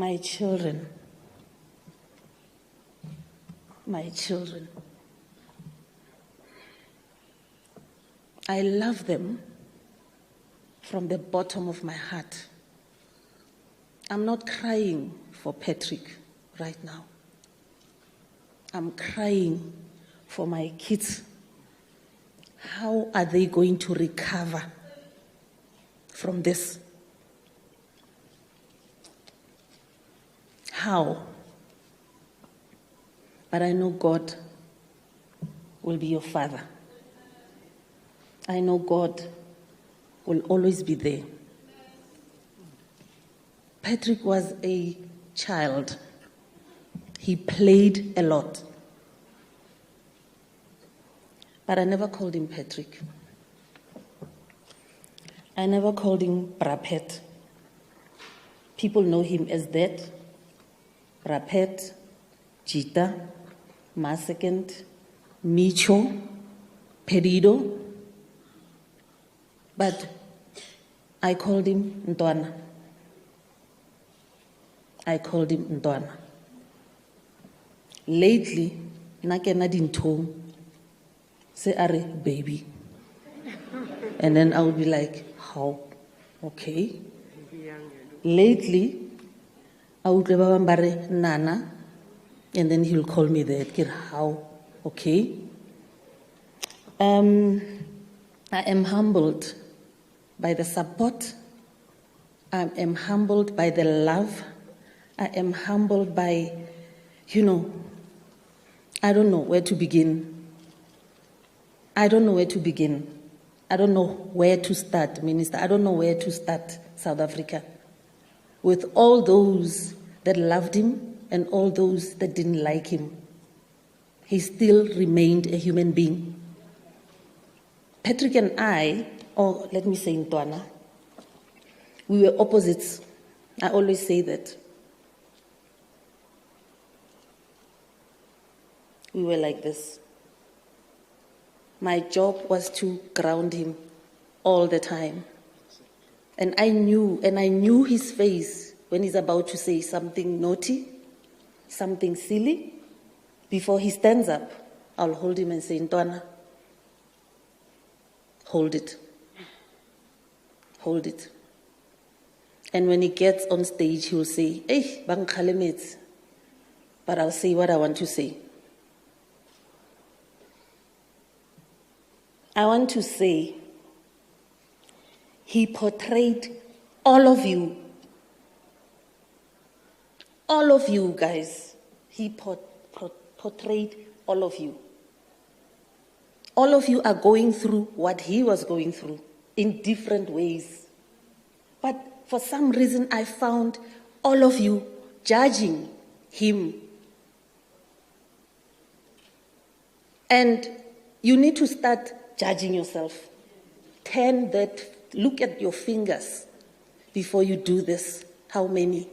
My children. My children. I love them from the bottom of my heart. I'm not crying for Patrick right now. I'm crying for my kids. How are they going to recover from this? How? But I know God will be your father. I know God will always be there. Patrick was a child. He played a lot. But I never called him Patrick. I never called him Brapet. People know him as that. Brapet, Jita, Masecond, Micho, Perido. But I called him Ntwana. I called him Ntwana. Lately, nakena dinthong, say are baby. And then I would be like, how? Okay. Lately, I would remember Nana, and then he'll call me that. How? Okay. I am humbled by the support. I am humbled by the love. I am humbled by, I don't know where to begin. I don't know where to begin. I don't know where to start, Minister. I don't know where to start, South Africa. With all those that loved him and all those that didn't like him, he still remained a human being. Patrick and I, or let me say Ntwana, we were opposites. I always say that. We were like this. My job was to ground him all the time. And I knew his face when he's about to say something naughty, something silly. Before he stands up, I'll hold him and say, Ntwana, hold it. Hold it. And when he gets on stage, he'll say, hey, bang khalemets. But I'll say what I want to say. I want to say, he portrayed all of you guys. He portrayed all of you. All of you are going through what he was going through in different ways. But for some reason, I found all of you judging him. And you need to start judging yourself. Look at your fingers before you do this. How many?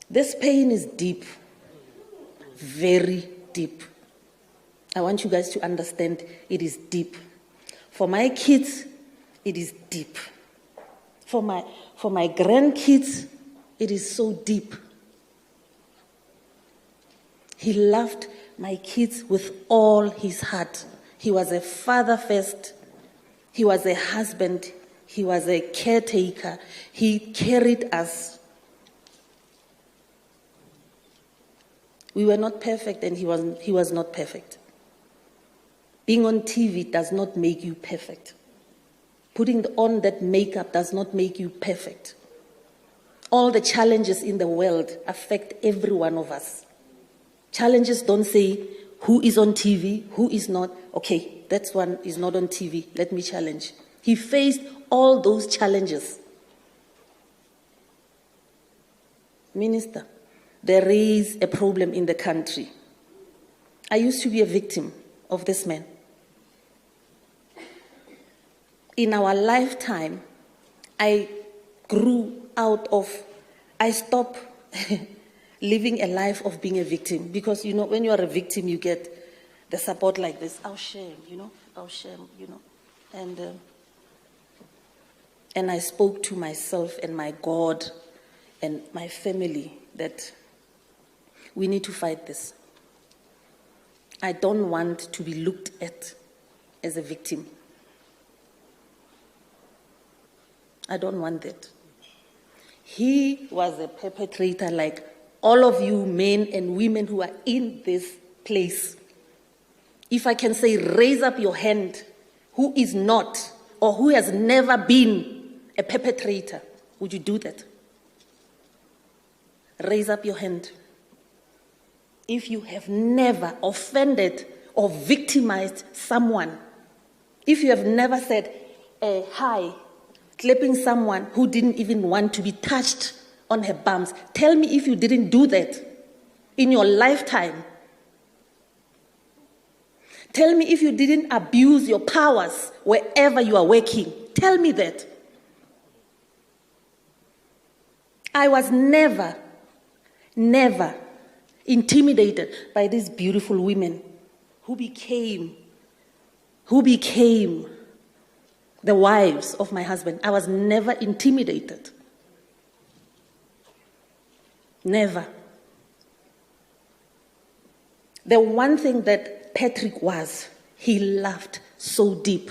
This pain is deep, very deep. I want you guys to understand it is deep. For my kids, it is deep. For my grandkids, it is so deep. He loved my kids with all his heart. He was a father first. He was a husband. He was a caretaker. He carried us. We were not perfect and he was not perfect. Being on TV does not make you perfect. Putting on that makeup does not make you perfect. All the challenges in the world affect every one of us. Challenges don't say who is on TV, who is not. Okay, that one is not on TV. Let me challenge. He faced all those challenges. Minister, there is a problem in the country. I used to be a victim of this man. In our lifetime, I stopped living a life of being a victim. Because, when you are a victim, you get the support like this. Oh, shame, oh, shame, And And I spoke to myself and my God and my family that we need to fight this. I don't want to be looked at as a victim. I don't want that. He was a perpetrator like all of you men and women who are in this place. If I can say, raise up your hand, who is not or who has never been a perpetrator, would you do that? Raise up your hand. If you have never offended or victimized someone, if you have never said hi, clapping someone who didn't even want to be touched on her bums, tell me if you didn't do that in your lifetime. Tell me if you didn't abuse your powers wherever you are working. Tell me that. I was never intimidated by these beautiful women who became the wives of my husband. I was never intimidated. Never. The one thing that Patrick was, he laughed so deep.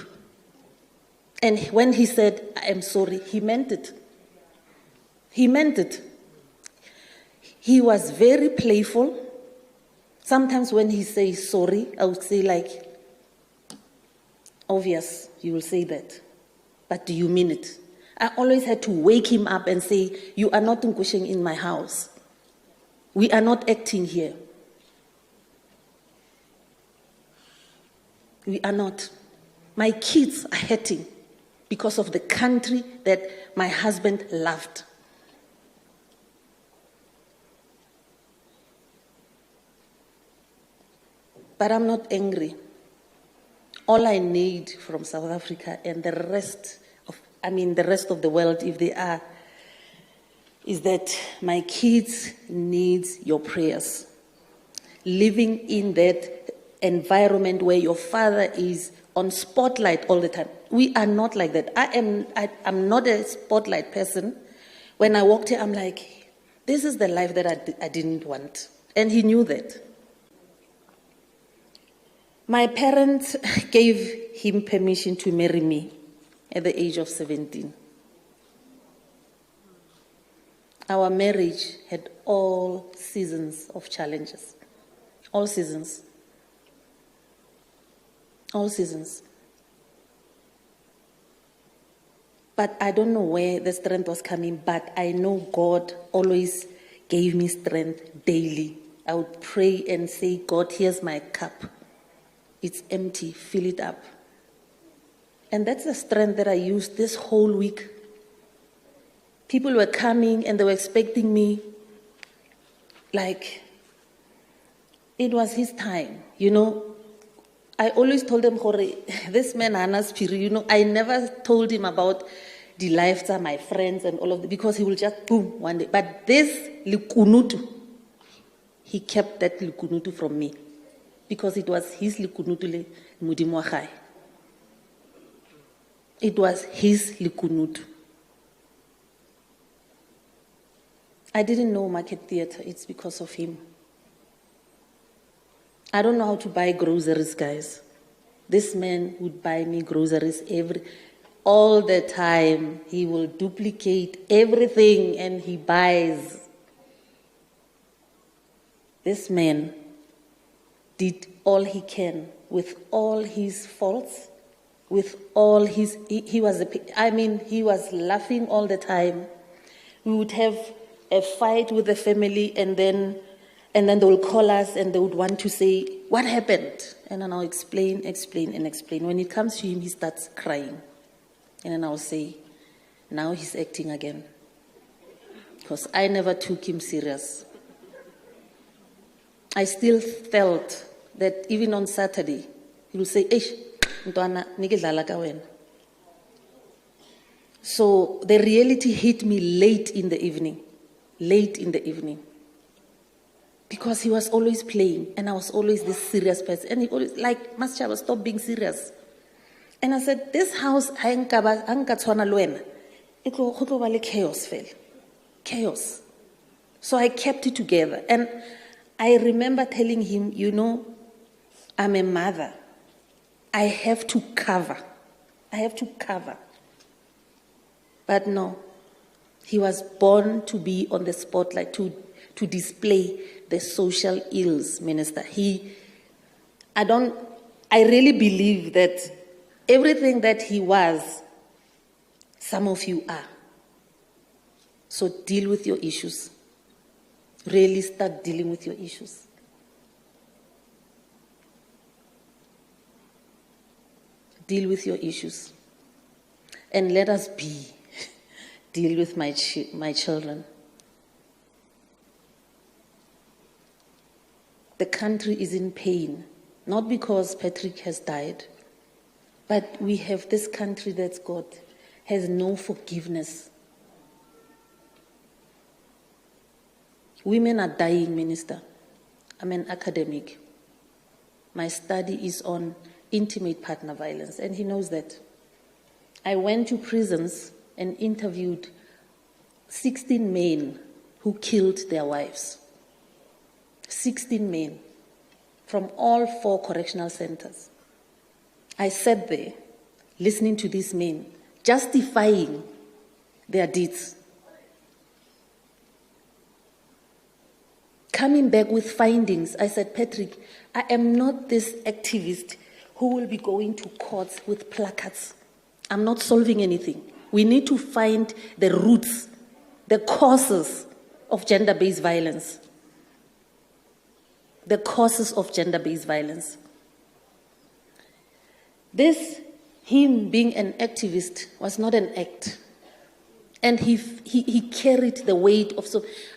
And when he said, I am sorry, he meant it. He meant it. He was very playful. Sometimes when he says sorry, I would say like, obvious, you will say that. But do you mean it? I always had to wake him up and say, you are not nkushing in my house. We are not acting here. We are not. My kids are hurting because of the country that my husband loved. But I'm not angry. All I need from South Africa and the rest of the world, if they are, is that my kids need your prayers. Living in that environment where your father is on spotlight all the time. We are not like that. I'm not a spotlight person. When I walked here, I'm like, this is the life that I didn't want. And he knew that. My parents gave him permission to marry me at the age of 17. Our marriage had all seasons of challenges. All seasons. All seasons. But I don't know where the strength was coming, but I know God always gave me strength daily. I would pray and say, God, here's my cup. It's empty, fill it up. And that's the strength that I used this whole week. People were coming and they were expecting me like it was his time, you know. I always told them, this man Hannah's period, I never told him about the lives of my friends and all of that, because he will just boom one day. But this likunutu, he kept that likunutu from me, because it was his likunutu le Modimo wa gae. It was his likunutu. I didn't know market theater. It's because of him. I don't know how to buy groceries, guys. This man would buy me groceries all the time. He will duplicate everything and he buys. This man did all he can with all his faults, with all his, he was laughing all the time. We would have a fight with the family and then they will call us and they would want to say, what happened? And then I'll explain. When it comes to him, he starts crying. And then I'll say, now he's acting again. Because I never took him serious. I still felt that even on Saturday, he would say, Ntwana, nikidlala ka wena. So the reality hit me late in the evening. Because he was always playing and I was always this serious person. And he always like, Maschaba, stop being serious. And I said, this house, I ain't tshwana le wena. go tlo ba le chaos fela. Chaos. So I kept it together. And I remember telling him, you know, I'm a mother. I have to cover. I have to cover. But no, he was born to be on the spotlight, to display the social ills, Minister. I really believe that everything that he was, some of you are. So deal with your issues. Really start dealing with your issues. Deal with your issues. And let us deal with my children. The country is in pain, not because Patrick has died, but we have this country that's has no forgiveness. Women are dying, Minister. I'm an academic. My study is on intimate partner violence, and he knows that. I went to prisons and interviewed 16 men who killed their wives. 16 men from all 4 correctional centers. I sat there listening to these men, justifying their deeds. Coming back with findings, I said, Patrick, I am not this activist who will be going to courts with placards. I'm not solving anything. We need to find the roots, the causes of gender-based violence. The causes of gender-based violence. Him being an activist was not an act. And he carried the weight of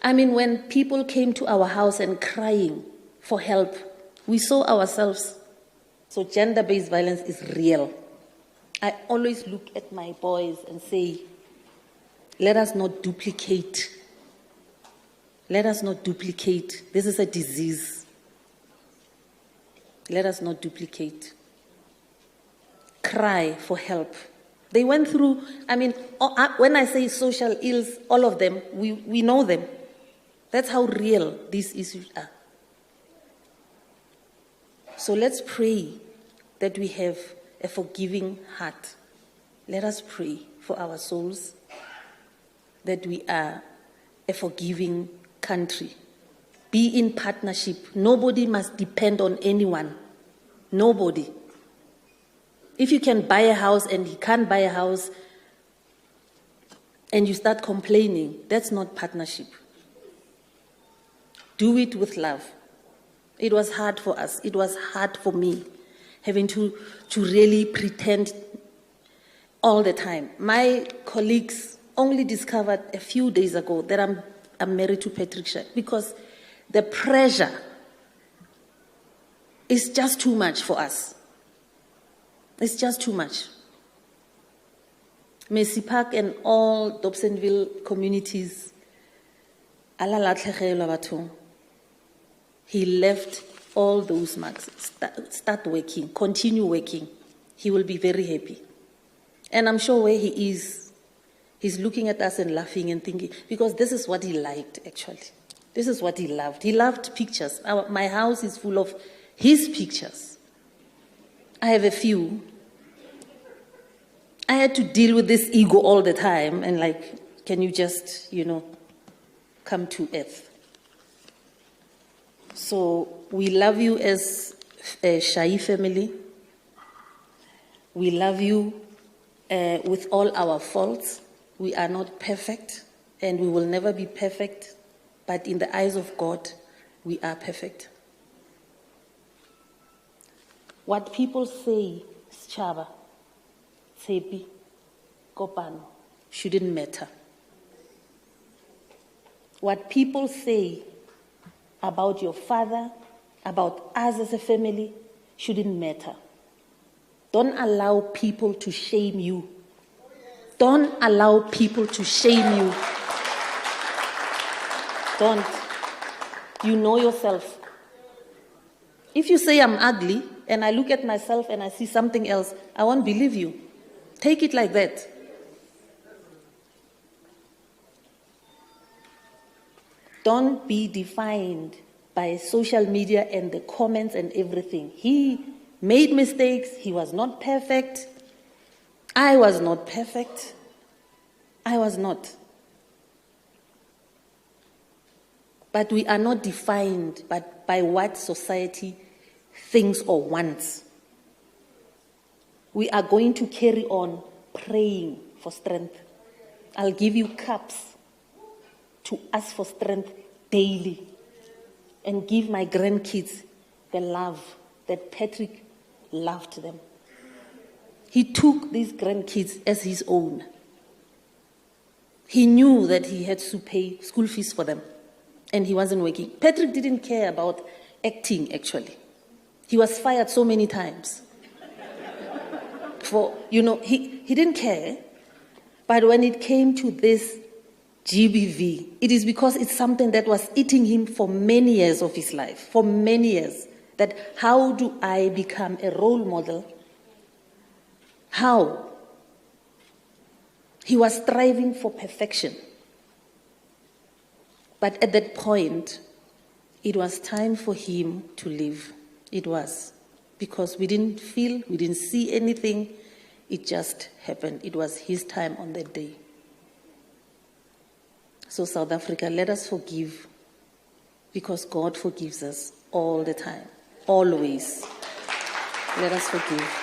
when people came to our house and crying for help, we saw ourselves. So gender-based violence is real. I always look at my boys and say, let us not duplicate. Let us not duplicate. This is a disease. Let us not duplicate. Cry for help. They went through, when I say social ills, all of them, we know them. That's how real these issues are. So let's pray that we have a forgiving heart. Let us pray for our souls, that we are a forgiving country. Be in partnership. Nobody must depend on anyone. Nobody. If you can buy a house and he can't buy a house and you start complaining, that's not partnership. Do it with love. It was hard for us. It was hard for me, having to really pretend all the time. My colleagues only discovered a few days ago that I'm married to Patrick Shai because the pressure is just too much for us. It's just too much. Mercy Park and all Dobsonville communities, he left all those marks. Start working, continue working. He will be very happy. And I'm sure where he is, he's looking at us and laughing and thinking, because this is what he liked, actually. This is what he loved. He loved pictures. My house is full of his pictures. I have a few. I had to deal with this ego all the time and can you just, come to earth? So we love you as a Shai family. We love you with all our faults. We are not perfect and we will never be perfect, but in the eyes of God, we are perfect. What people say, Chaba, Tsepi, Kopano, shouldn't matter. What people say about your father, about us as a family, shouldn't matter. Don't allow people to shame you. Don't allow people to shame you. Don't. You know yourself. If you say I'm ugly, and I look at myself and I see something else, I won't believe you. Take it like that. Don't be defined by social media and the comments and everything. He made mistakes. He was not perfect. I was not perfect. I was not. But we are not defined by what society thinks or wants. We are going to carry on praying for strength. I'll give you cups to ask for strength daily and give my grandkids the love that Patrick loved them. He took these grandkids as his own. He knew that he had to pay school fees for them, and he wasn't working. Patrick didn't care about acting, actually. He was fired so many times. He didn't care. But when it came to this GBV, it is because it's something that was eating him for many years of his life, for many years. That how do I become a role model? How? He was striving for perfection. But at that point, it was time for him to leave. It was. Because we didn't feel, we didn't see anything. It just happened. It was his time on that day. So South Africa, let us forgive, because God forgives us all the time, always. Let us forgive.